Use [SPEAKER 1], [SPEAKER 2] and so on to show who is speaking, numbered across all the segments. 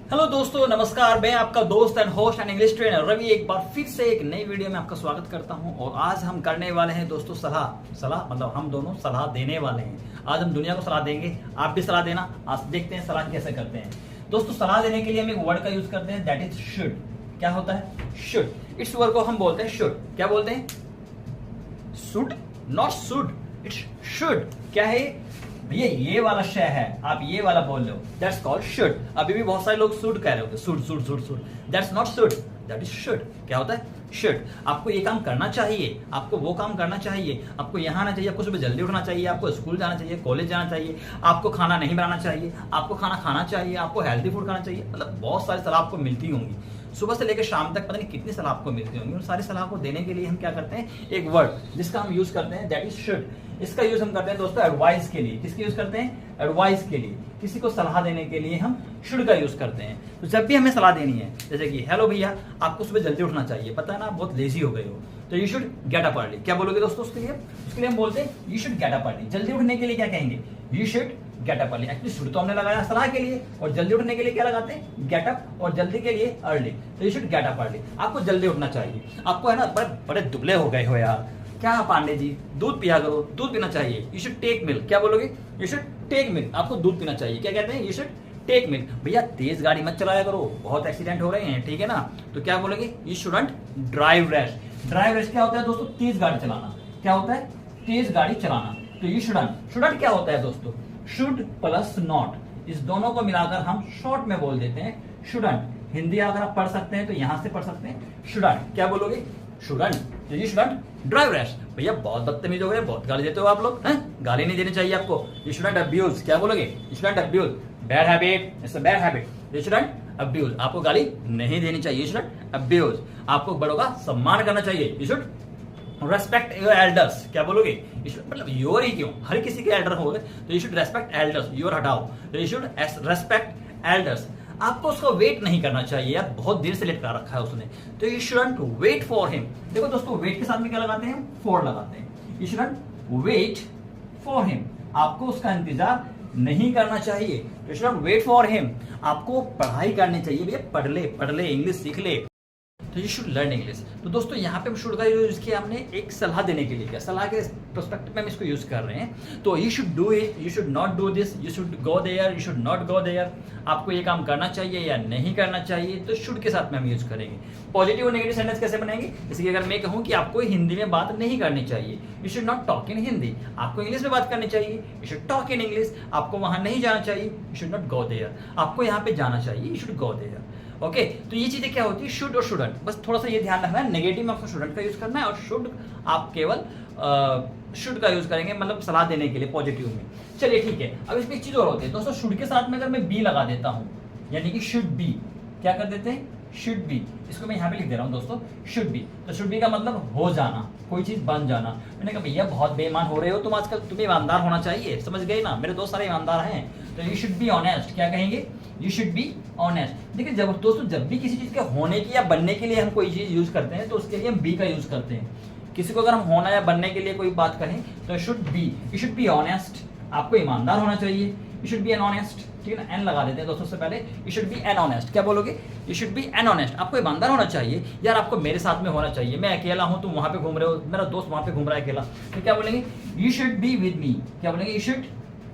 [SPEAKER 1] Hello दोस्तों, नमस्कार। मैं आपका दोस्त and host and English trainer Ravi एक बार फिर से एक नई वीडियो में आपका स्वागत करता हूं। और आज हम करने वाले हैं दोस्तों सलाह मतलब हम दोनों सलाह देने वाले हैं। आज हम दुनिया को सलाह देंगे, आप भी सलाह देना। आज देखते हैं सलाह कैसे करते हैं। दोस्तों, सलाह देने के लिए हम एक वर्ड का यूज करते हैं, दैट इज शुड। क्या होता है? शुड। इस वर्ड को हम बोलते हैं शुड। क्या बोलते हैं? Should, not should, it's should. क्या है भैया? ये वाला शय है, आप ये वाला बोल रहे हो, दैट्स कॉल्ड शुड। अभी भी बहुत सारे लोग शुड कह रहे होते, should should should should. That's not should, that is should. क्या होता है? शुड। आपको ये काम करना चाहिए, आपको वो काम करना चाहिए, आपको यहाँ आना चाहिए, आपको सुबह जल्दी उठना चाहिए, आपको स्कूल जाना चाहिए, कॉलेज जाना चाहिए, आपको खाना नहीं बनाना चाहिए, आपको खाना खाना चाहिए, आपको हेल्दी फूड खाना चाहिए। मतलब बहुत सारी सलाह आपको मिलती होंगी। सुबह से लेकर शाम तक पता नहीं कितनी सलाह आपको मिलती होंगी। उन सारी सलाह को देने के लिए हम क्या करते हैं, एक वर्ड जिसका हम यूज करते हैं, दैट इज शुड। इसका यूज हम करते हैं दोस्तों एडवाइस के लिए। किसके यूज करते हैं? एडवाइस के लिए। किसी को सलाह देने के लिए हम शुड का यूज करते हैं। तो जब भी हमें सलाह देनी है, जैसे कि हेलो भैया, आपको सुबह जल्दी उठना चाहिए, पता है ना, बहुत लेजी हो गए हो, तो you should get up early. क्या बोलोगे दोस्तों उसके लिए हम बोलते हैं you should get up early. जल्दी उठने के लिए क्या कहेंगे? You should get up early. Actually should तो हमने लगाया सलाह के लिए, और जल्दी उठने के लिए क्या लगाते हैं? Get up. और जल्दी के लिए अर्ली, तो you should get up early. आपको जल्दी उठना चाहिए। आपको है ना, बड़े दुबले हो गए हो यार, क्या पांडे जी, दूध पिया करो, दूध पीना चाहिए, यू शुड टेक मिल्क। क्या बोलोगे? You should take milk. आपको दूध पीना चाहिए। क्या कहते हैं? You should take milk. भैया तेज गाड़ी मत चलाया करो, बहुत एक्सीडेंट हो रहे हैं, ठीक है ना। तो क्या बोलोगे? You shouldn't drive rash. Drive rash क्या होता है दोस्तों? तेज गाड़ी चलाना। क्या होता है? तेज गाड़ी चलाना। तो यू शुडंट। शुडंट क्या होता है दोस्तों? शुड प्लस नॉट, इस दोनों को मिलाकर हम शॉर्ट में बोल देते हैं शुडंट। हिंदी अगर आप पढ़ सकते हैं तो यहां से पढ़ सकते हैं शुडंट। क्या बोलोगे? शुडंट। तो यू शुडंट ड्राइव रैश। भैया बहुत बदतमीज हो गए, बहुत गाली देते हो आप लोग हैं। गाली नहीं देनी चाहिए आपको। You shouldn't abuse. क्या बोलोगे? You shouldn't abuse. Bad habit, it's a bad habit. You shouldn't abuse. आपको गाली नहीं देनी चाहिए। You shouldn't abuse. आपको बड़ों का सम्मान करना चाहिए। You should respect your elders. क्या बोलोगे? मतलब योर ही क्यों, हर किसी के एल्डर हो गए, तो you should respect elders. Your हटाओ, तो यू शुड रेस्पेक्ट एल्डर्स। आपको उसको वेट नहीं करना चाहिए यार, बहुत देर से लेट कर रखा है उसने, तो you shouldn't wait for him. देखो दोस्तों, वेट के साथ में क्या लगाते हैं? फॉर लगाते हैं। You shouldn't wait for him. आपको उसका इंतजार नहीं करना चाहिए। You shouldn't wait for him. आपको पढ़ाई करनी चाहिए। भैया पढ़ ले इंग्लिश सीख ले, तो यू शुड लर्न इंग्लिश। तो दोस्तों यहाँ पे हम शुड का यूज किया हमने एक सलाह देने के लिए। क्या सलाह के पर्सपेक्टिव में हम इसको यूज कर रहे हैं। तो you should do it, you should not do this, you should go there, you should not go there. आपको ये काम करना चाहिए या नहीं करना चाहिए, तो शुड के साथ में हम यूज करेंगे। पॉजिटिव और नेगेटिव सेंटेंस कैसे बनेंगे? इसलिए अगर मैं कहूँ कि आपको हिंदी में बात नहीं करनी चाहिए, you should not talk in Hindi. आपको इंग्लिश में बात करनी चाहिए, you should talk in English. आपको वहां नहीं जाना चाहिए, you should not go there. आपको यहाँ पे जाना चाहिए, you should go there. Okay, तो ये चीजें क्या होती है? शुड और शुडंट। बस थोड़ा सा ये ध्यान रखना है, नेगेटिव में आपको शुडंट का यूज करना है, और शुड आप केवल शुड का यूज करेंगे, मतलब सलाह देने के लिए पॉजिटिव में। चलिए ठीक है। अब इसमें एक चीज और होती है दोस्तों, शुड के साथ में अगर मैं बी लगा देता हूं, यानी कि शुड बी, क्या कर देते हैं? Should be. इसको मैं यहाँ पे लिख दे रहा हूँ दोस्तों, शुड बी। तो शुड बी का मतलब हो जाना, कोई चीज बन जाना। मैंने कहा भैया बहुत बेईमान हो रहे हो तुम आजकल, तुम्हें ईमानदार होना चाहिए, समझ गए ना। मेरे दोस्त सारे ईमानदार हैं, तो यू शुड बी ऑनेस्ट। क्या कहेंगे? You should be honest. देखिए जब दोस्तों, जब भी किसी चीज के होने की या बनने के लिए हम कोई चीज यूज करते हैं, तो उसके लिए हम बी का यूज करते हैं। किसी को अगर हम होना या बनने के लिए कोई बात कहें, तो should be, you should be honest. आपको ईमानदार होना चाहिए, you should B an honest. ठीक है ना, एन लगा देते हैं दोस्तों से पहले। You should B an honest. क्या बोलोगे? You should B an honest. आपको ईमानदार होना चाहिए यार, आपको मेरे साथ में होना चाहिए। मैं अकेला हूं, तुम वहां पे घूम रहे हो, मेरा दोस्त वहां पे घूम रहा है अकेला, तो क्या बोलेंगे? You should be with me. क्या बोलेंगे? You should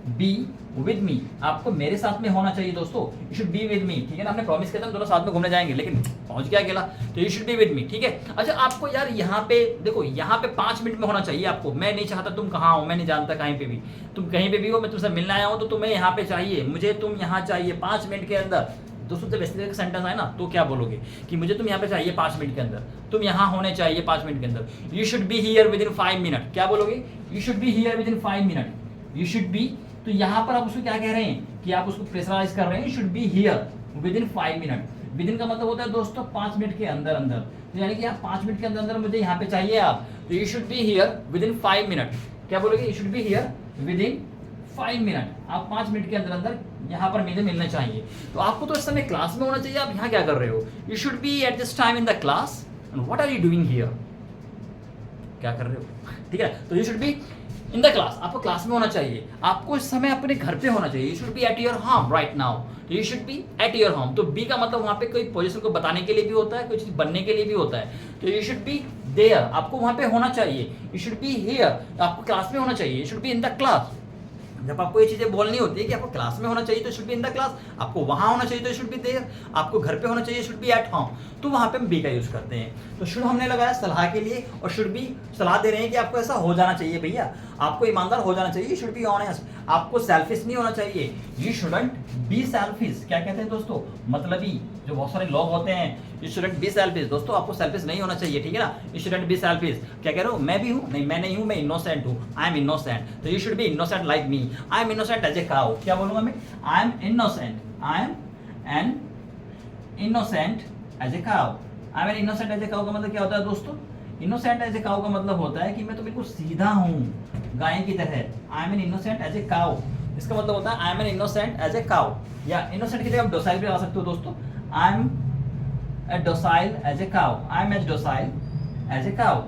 [SPEAKER 1] be with me. आपको मेरे साथ में होना चाहिए दोस्तों, you should be with me. ठीक है ना, हमने प्रॉमिस किया था हम दोनों साथ में घूमने जाएंगे, लेकिन पहुंच गया अकेला, तो you should be with me. ठीक है। अच्छा, आपको यार यहाँ पे देखो, यहाँ पे 5 मिनट में होना चाहिए आपको। मैं नहीं चाहता तुम कहाँ हो, मैं नहीं जानता कहीं पे भी, तुम कहीं पे भी हो, मैं तुमसे मिलने आया हूँ, तो तुम्हें यहाँ पे चाहिए, मुझे तुम यहाँ चाहिए 5 मिनट के अंदर। दोस्तों जब इस तरह का सेंटेंस आए ना, तो क्या बोलोगे कि मुझे तुम यहाँ पे चाहिए 5 मिनट के अंदर, तुम यहाँ होने चाहिए 5 मिनट के अंदर। You should be here with in 5 minute. क्या बोलोगे? You should be here with in 5 minute. You should B, तो यहाँ पर आप उसको क्या कह रहे हैं कि आप उसको प्रेशराइज कर रहे हैं, should be here with in 5 minute. With in का मतलब होता है दोस्तों 5 मिनट के अंदर अंदर, तो यानी कि आप 5 मिनट के अंदर अंदर मुझे यहाँ पे चाहिए आप, तो you should be here with in 5 minute. क्या बोलोगे? You should be here with in 5 minute. आप 5 मिनट के अंदर अंदर यहाँ पर मुझे मिलना चाहिए। तो आपको तो इस समय क्लास में होना चाहिए, आप यहाँ क्या कर रहे हो? You should be at this time in the class, and what are you doing here? क्या कर रहे हो? ठीक है, तो you should be in the class, आपको क्लास में होना चाहिए, आपको इस समय अपने घर पे होना चाहिए, you should be at your home right now, तो you should be at your home. तो बी का मतलब वहां पे कोई पोजीशन को बताने के लिए भी होता है, कोई चीज बनने के लिए भी होता है, तो यू शुड बी देयर, आपको वहां पे होना चाहिए, यू शुड बी हियर, आपको क्लास में होना चाहिए, you should be in the class. जब आपको ये चीजें बोलनी होती है कि आपको क्लास में होना चाहिए तो should be in the class, आपको वहां होना चाहिए तो शुड बी देयर, आपको घर पे होना चाहिए शुड बी एट होम, तो वहां पे हम बी का यूज करते हैं। तो शुड हमने लगाया सलाह के लिए, और शुड बी सलाह दे रहे हैं कि आपको ऐसा हो जाना चाहिए भैया, आपको ईमानदार हो जाना चाहिए, शुड बी ऑनेस्ट, आपको सेल्फिश नहीं होना चाहिए, यू शुडंट बी सेल्फिश। क्या कहते हैं दोस्तों, मतलबी जो बहुत सारे लोग होते हैं, यू शुडंट बी सेल्फिश, दोस्तों आपको सेल्फिश नहीं होना चाहिए, ठीक है ना, यू शुडंट बी सेल्फिश। क्या कह रहे हो, मैं भी हूं, नहीं मैं नहीं हूं, मैं इनोसेंट हूं, आई एम इनोसेंट, तो you should be innocent like me, I am innocent as a cow. क्या बोलूंगा मैं, I am innocent, I am an innocent as a cow, I am an innocent as a cow का मतलब क्या होता है दोस्तों, इनोसेंट एज ए काउ का मतलब होता है कि मैं तो बिल्कुल सीधा हूं गाय की तरह, I am an innocent as a cow, इसका मतलब होता है I am an innocent as a cow, या इनोसेंट की जगह आप डोसाइल भी आ सकते हो दोस्तों, I am a docile as a cow, I am as docile as a cow,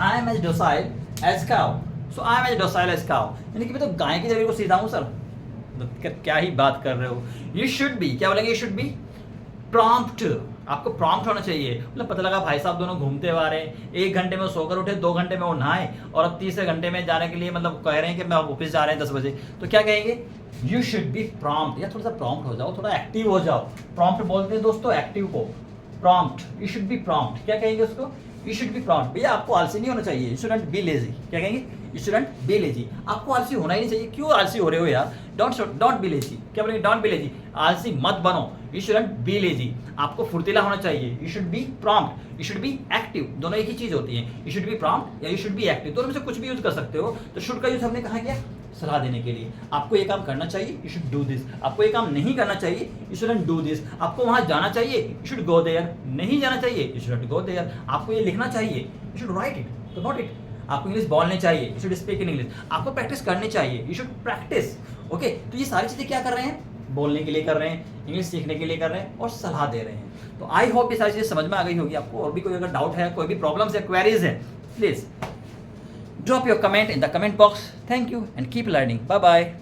[SPEAKER 1] I am as docile as cow, so I am as docile as cow, यानी कि मैं तो गाय की जगह को सीधा हूं सर, क्या ही बात कर रहे हो। यू शुड बी, क्या बोलेंगे, यू शुड बी प्रॉम्प्ट, आपको प्रॉम्प्ट होना चाहिए, मतलब पता लगा भाई साहब दोनों घूमते हुए आ रहे हैं, 1 घंटे में सोकर उठे, 2 घंटे में वो नहाए, और अब तीसरे घंटे में जाने के लिए मतलब कह रहे हैं कि मैं ऑफिस जा रहे हैं 10 बजे, तो क्या कहेंगे, यू शुड बी प्रॉम्प्ट, या थोड़ा सा प्रॉम्प्ट हो जाओ, थोड़ा एक्टिव हो जाओ, प्रॉम्प्ट बोलते हैं दोस्तों एक्टिव को, prompt, you should B prompt, क्या कहेंगे उसको, यू शुड बी प्रॉम्प्ट, भैया आपको आलसी नहीं होना चाहिए, यू शुडंट बी लेजी, क्या कहेंगे, यू शुडंट बी लेजी, आपको आलसी होना ही नहीं चाहिए, क्यों आलसी हो रहे हो यार, डोंट बी लेजी, क्या बोलेंगे, डोंट बी लेजी, आलसी मत बनो, यू शुडंट बी लेजी, आपको फुर्तीला होना चाहिए, you should B prompt, you should be active, दोनों एक ही चीज होती है, यू शुड बी प्रॉम्प्ट या यू शुड बी एक्टिव, दोनों में से कुछ भी यूज कर सकते हो। तो शुड का यूज हमने कहा किया सलाह देने के लिए, आपको ये काम करना चाहिए, यू शुड डू दिस, आपको ये काम नहीं करना चाहिए, यू शुडंट डू दिस, आपको वहां जाना चाहिए, यू शुड गो देयर, नहीं जाना चाहिए, यू शुडंट गो देयर, आपको ये लिखना चाहिए, यू शुड राइट इट, तो नोट इट, आपको इंग्लिश बोलने चाहिए, you should speak in English, आपको प्रैक्टिस करनी चाहिए, यू शुड प्रैक्टिस, ओके। तो ये सारी चीजें क्या कर रहे हैं, बोलने के लिए कर रहे हैं, इंग्लिश सीखने के लिए कर रहे हैं, और सलाह दे रहे हैं। तो आई होप ये सारी चीजें समझ में आ गई होगी आपको, और भी कोई अगर डाउट है, कोई भी प्रॉब्लम्स है, क्वेरीज है, please drop your comment in the comment box. Thank you and keep learning. Bye bye.